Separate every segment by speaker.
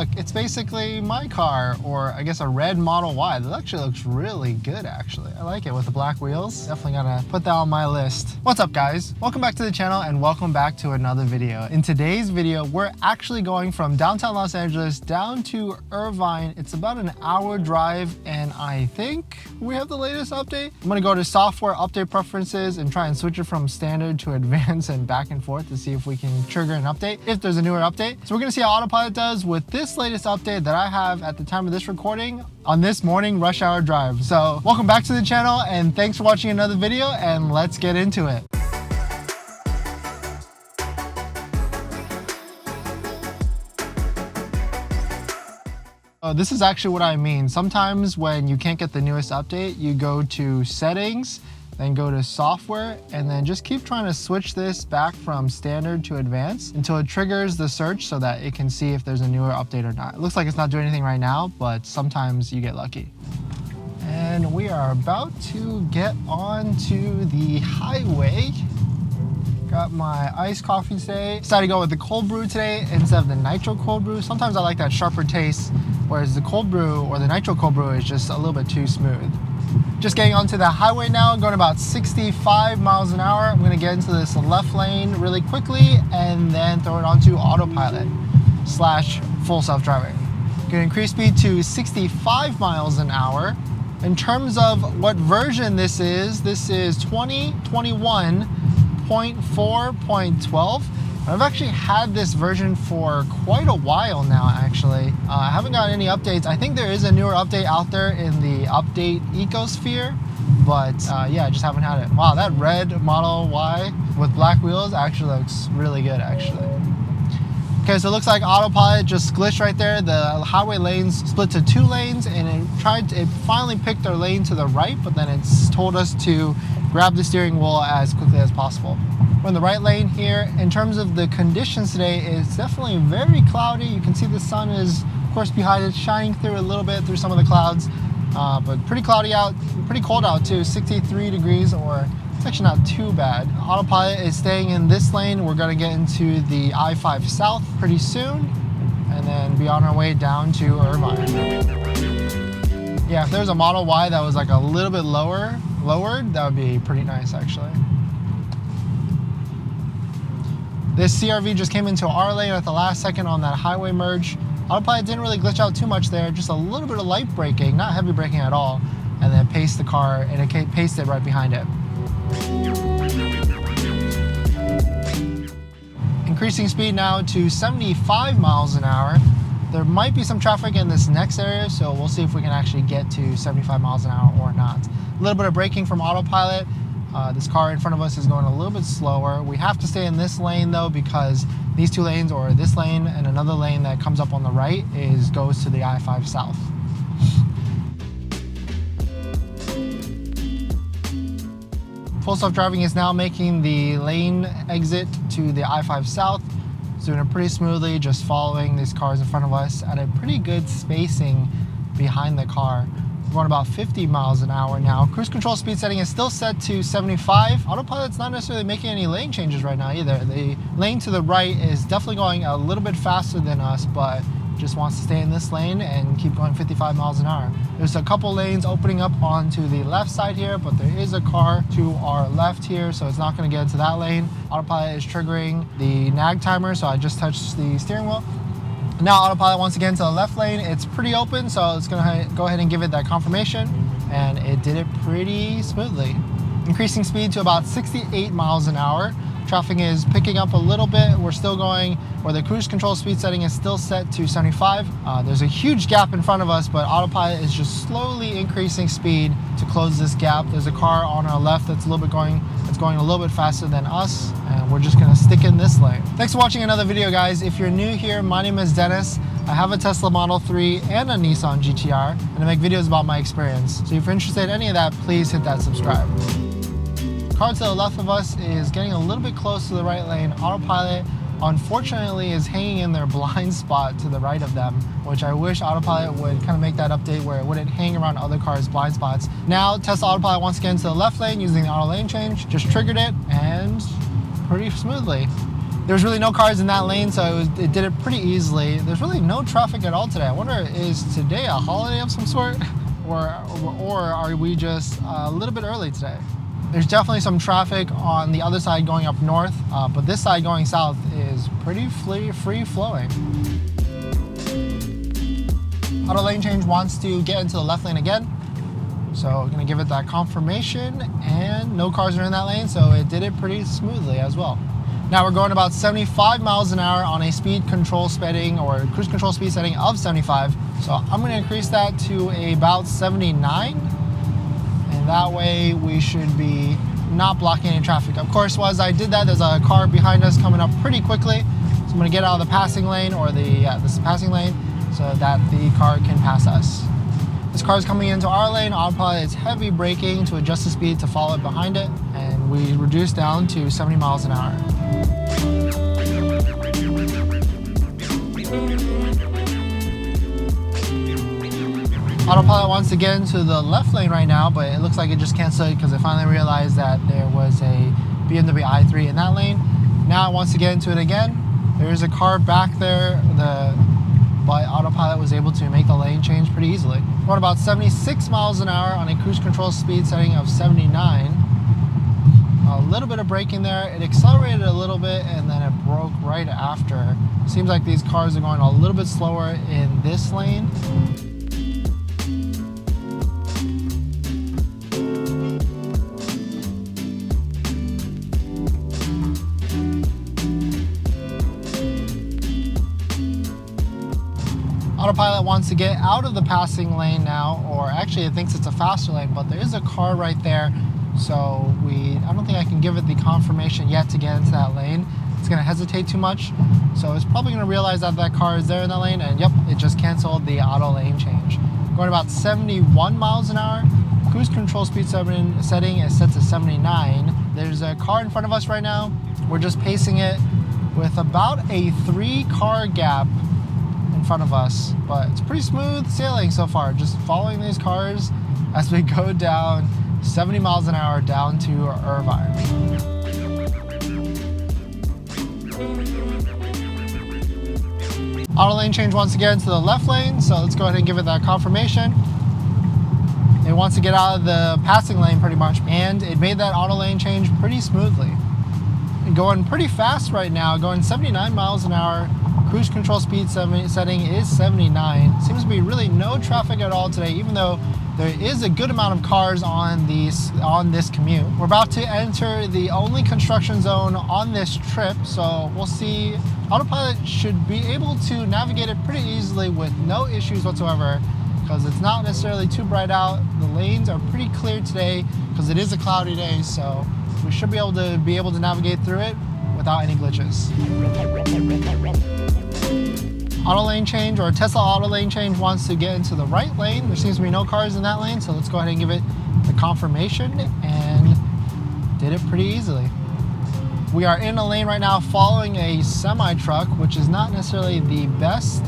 Speaker 1: look, it's basically my car, or I guess a red Model Y. That actually looks really good, actually. I like it with the black wheels. Definitely gotta put that on my list. What's up, guys? Welcome back to the channel and welcome back to another video. In today's video, we're actually going from downtown Los Angeles down to Irvine. It's about an hour drive, and I think we have the latest update. I'm gonna go to software update preferences and try and switch it from standard to advanced and back and forth to see if we can trigger an update, if there's a newer update. So we're gonna see how Autopilot does with this latest update that I have at the time of this recording on this morning rush hour drive. So welcome back to the channel and thanks for watching another video, and let's get into it. This is actually what I mean. Sometimes when you can't get the newest update, you go to settings, then go to software, and then just keep trying to switch this back from standard to advanced until it triggers the search so that it can see if there's a newer update or not. It looks like it's not doing anything right now, but sometimes you get lucky. And we are about to get onto the highway. Got my iced coffee today. Decided to go with the cold brew today instead of the nitro cold brew. Sometimes I like that sharper taste, whereas the cold brew or the nitro cold brew is just a little bit too smooth. Just getting onto the highway now, going about 65 miles an hour. I'm gonna get into this left lane really quickly and then throw it onto autopilot / full self-driving. Gonna increase speed to 65 miles an hour. In terms of what version this is 2021.4.12. I've actually had this version for quite a while now, actually. I haven't gotten any updates. I think there is a newer update out there in the update ecosphere, but yeah, I just haven't had it. Wow, that red Model Y with black wheels actually looks really good, actually. Okay, so it looks like autopilot just glitched right there. The highway lanes split to 2 lanes, and it finally picked our lane to the right, but then it's told us to grab the steering wheel as quickly as possible. We're in the right lane here. In terms of the conditions today, it's definitely very cloudy. You can see the sun is, of course, behind it, shining through a little bit through some of the clouds, but pretty cloudy out, pretty cold out too, 63 degrees, or it's actually not too bad. Autopilot is staying in this lane. We're gonna get into the I-5 South pretty soon, and then be on our way down to Irvine. Yeah, if there was a Model Y that was like a little bit lowered, that would be pretty nice, actually. This CRV just came into our lane at the last second on that highway merge. Autopilot didn't really glitch out too much there, just a little bit of light braking, not heavy braking at all, and then paced the car, and it paced it right behind it. Increasing speed now to 75 miles an hour. There might be some traffic in this next area, so we'll see if we can actually get to 75 miles an hour or not. A little bit of braking from autopilot. This car in front of us is going a little bit slower. We have to stay in this lane though, because these 2 lanes, or this lane and another lane that comes up on the right, goes to the I-5 South. Full self-driving is now making the lane exit to the I-5 South. It's doing it pretty smoothly, just following these cars in front of us at a pretty good spacing behind the car. We're going about 50 miles an hour now. Cruise control speed setting is still set to 75. Autopilot's not necessarily making any lane changes right now either. The lane to the right is definitely going a little bit faster than us, but just wants to stay in this lane and keep going 55 miles an hour. There's a couple lanes opening up onto the left side here, but there is a car to our left here, so it's not going to get into that lane. Autopilot is triggering the nag timer, so I just touched the steering wheel. Now autopilot wants to get into the left lane. It's pretty open, so it's gonna go ahead and give it that confirmation, and it did it pretty smoothly. Increasing speed to about 68 miles an hour. Traffic is picking up a little bit. We're still going, or the cruise control speed setting is still set to 75. There's a huge gap in front of us, but autopilot is just slowly increasing speed to close this gap. There's a car on our left that's going a little bit faster than us, and we're just gonna stick in this lane. Thanks for watching another video, guys. If you're new here, my name is Dennis. I have a Tesla Model 3 and a Nissan GT-R, and I make videos about my experience. So if you're interested in any of that, please hit that subscribe. Car to the left of us is getting a little bit close to the right lane. Autopilot, unfortunately, is hanging in their blind spot to the right of them, which I wish Autopilot would kind of make that update where it wouldn't hang around other cars' blind spots. Now, Tesla Autopilot wants to get into the left lane using the auto lane change. Just triggered it, and pretty smoothly. There's really no cars in that lane, so it did it pretty easily. There's really no traffic at all today. I wonder, is today a holiday of some sort? Or are we just a little bit early today? There's definitely some traffic on the other side going up north, but this side going south is pretty free flowing. Auto lane change wants to get into the left lane again. So I'm gonna give it that confirmation, and no cars are in that lane, so it did it pretty smoothly as well. Now we're going about 75 miles an hour on a speed control setting or cruise control speed setting of 75. So I'm gonna increase that to about 79. And that way we should be not blocking any traffic. Of course, as I did that, there's a car behind us coming up pretty quickly. So I'm gonna get out of the passing lane, or this passing lane, so that the car can pass us. This car is coming into our lane. Autopilot is heavy braking to adjust the speed to follow it behind it, and we reduce down to 70 miles an hour. Autopilot wants to get into the left lane right now, but it looks like it just canceled because it finally realized that there was a BMW i3 in that lane. Now it wants to get into it again. There's a car back there, but Autopilot was able to make the lane change pretty easily. Going about 76 miles an hour on a cruise control speed setting of 79. A little bit of braking there. It accelerated a little bit and then it broke right after. Seems like these cars are going a little bit slower in this lane. Autopilot wants to get out of the passing lane now, or actually it thinks it's a faster lane, but there is a car right there. So I don't think I can give it the confirmation yet to get into that lane. It's gonna hesitate too much. So it's probably gonna realize that that car is there in that lane, and yep, it just canceled the auto lane change. Going about 71 miles an hour. Cruise control speed setting is set to 79. There's a car in front of us right now. We're just pacing it with about a 3-car gap in front of us, but it's pretty smooth sailing so far, just following these cars as we go down 70 miles an hour down to Irvine. Auto lane change wants to get into the left lane, so let's go ahead and give it that confirmation. It wants to get out of the passing lane pretty much, and it made that auto lane change pretty smoothly. Going pretty fast right now, going 79 miles an hour. Cruise control speed setting is 79. Seems to be really no traffic at all today, even though there is a good amount of cars on this commute. We're about to enter the only construction zone on this trip, so we'll see. Autopilot should be able to navigate it pretty easily with no issues whatsoever, because it's not necessarily too bright out. The lanes are pretty clear today because it is a cloudy day, so we should be able to navigate through it without any glitches. Auto lane change, or Tesla auto lane change, wants to get into the right lane. There seems to be no cars in that lane, so let's go ahead and give it the confirmation, and did it pretty easily. We are in a lane right now following a semi-truck, which is not necessarily the best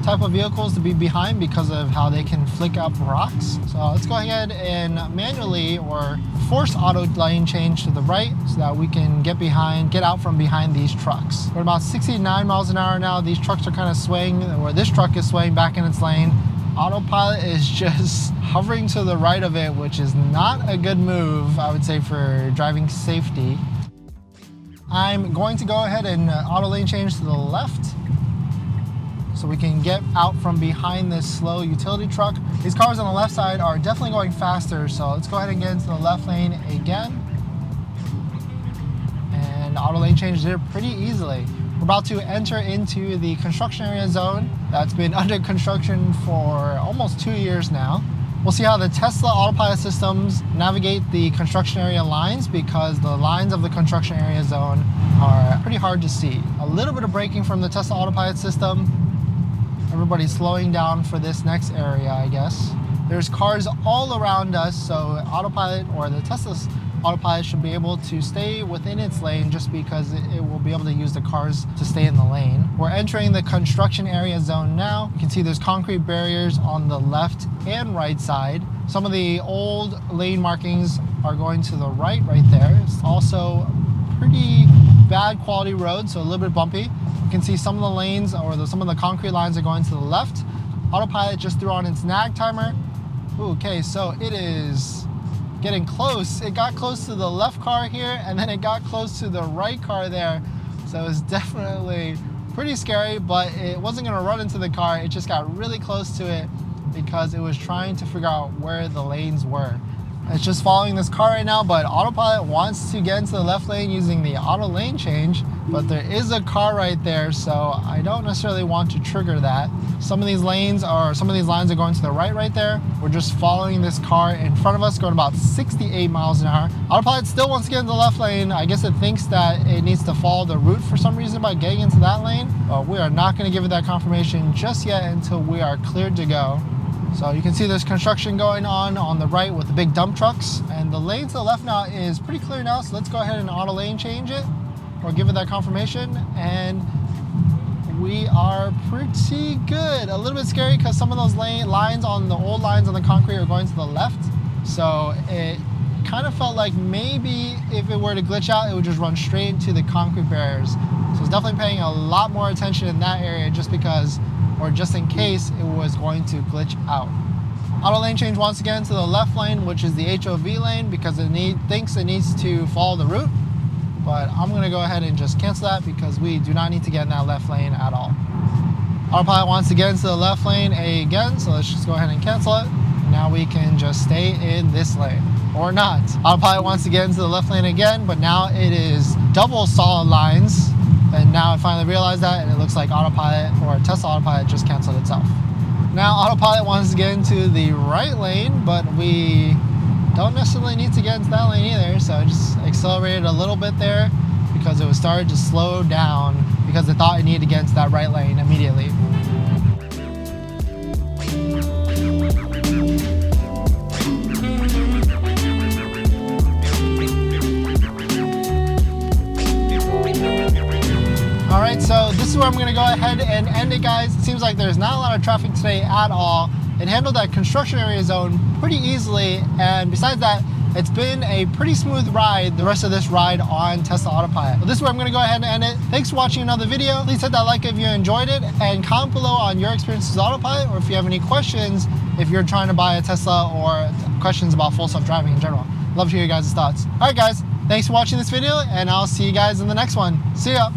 Speaker 1: type of vehicles to be behind because of how they can flick up rocks. So let's go ahead and manually or force auto lane change to the right so that we can get out from behind these trucks. We're about 69 miles an hour now. These trucks are kind of swaying, or this truck is swaying back in its lane. Autopilot is just hovering to the right of it, which is not a good move, I would say, for driving safety. I'm going to go ahead and auto lane change to the left so we can get out from behind this slow utility truck. These cars on the left side are definitely going faster, so let's go ahead and get into the left lane again. And auto lane change did it pretty easily. We're about to enter into the construction area zone that's been under construction for almost 2 years now. We'll see how the Tesla Autopilot systems navigate the construction area lines, because the lines of the construction area zone are pretty hard to see. A little bit of braking from the Tesla Autopilot system. Everybody's slowing down for this next area, I guess. There's cars all around us, so Autopilot, or the Tesla's Autopilot, should be able to stay within its lane just because it will be able to use the cars to stay in the lane. We're entering the construction area zone now. You can see there's concrete barriers on the left and right side. Some of the old lane markings are going to the right there. It's also pretty bad quality road, so a little bit bumpy. You can see some of the lanes or some of the concrete lines are going to the left. Autopilot just threw on its nag timer. Ooh, okay, so it is getting close. It got close to the left car here, and then it got close to the right car there. So it's definitely pretty scary, but it wasn't gonna run into the car. It just got really close to it because it was trying to figure out where the lanes were. It's just following this car right now, but Autopilot wants to get into the left lane using the auto lane change, but there is a car right there, so I don't necessarily want to trigger that. Some of these lines are going to the right there. We're just following this car in front of us going about 68 miles an hour. Autopilot still wants to get into the left lane. I guess it thinks that it needs to follow the route for some reason by getting into that lane, but we are not going to give it that confirmation just yet until we are cleared to go. So you can see there's construction going on the right with the big dump trucks, and the lane to the left now is pretty clear now, so let's go ahead and auto lane change it or give it that confirmation, and we are pretty good. A little bit scary because some of those lines on the old lines on the concrete are going to the left, so it kind of felt like maybe if it were to glitch out, it would just run straight into the concrete barriers. So it's definitely paying a lot more attention in that area just because, or just in case it was going to glitch out. Auto lane change once again to the left lane, which is the HOV lane, because it thinks it needs to follow the route. But I'm gonna go ahead and just cancel that because we do not need to get in that left lane at all. Autopilot wants to get into the left lane again, so let's just go ahead and cancel it. Now we can just stay in this lane, or not. Autopilot wants to get into the left lane again, but now it is double solid lines. And now I finally realized that, and it looks like Autopilot, or Tesla Autopilot, just canceled itself. Now Autopilot wants to get into the right lane, but we don't necessarily need to get into that lane either, so I just accelerated a little bit there because it was starting to slow down because it thought it needed to get into that right lane immediately. Alright, so this is where I'm going to go ahead and end it, guys. It seems like there's not a lot of traffic today at all. It handled that construction area zone pretty easily, and besides that, it's been a pretty smooth ride, the rest of this ride on Tesla Autopilot. Well, this is where I'm going to go ahead and end it. Thanks for watching another video. Please hit that like if you enjoyed it, and comment below on your experiences with Autopilot, or if you have any questions if you're trying to buy a Tesla, or questions about full self-driving in general. Love to hear your guys' thoughts. Alright guys, thanks for watching this video, and I'll see you guys in the next one. See ya!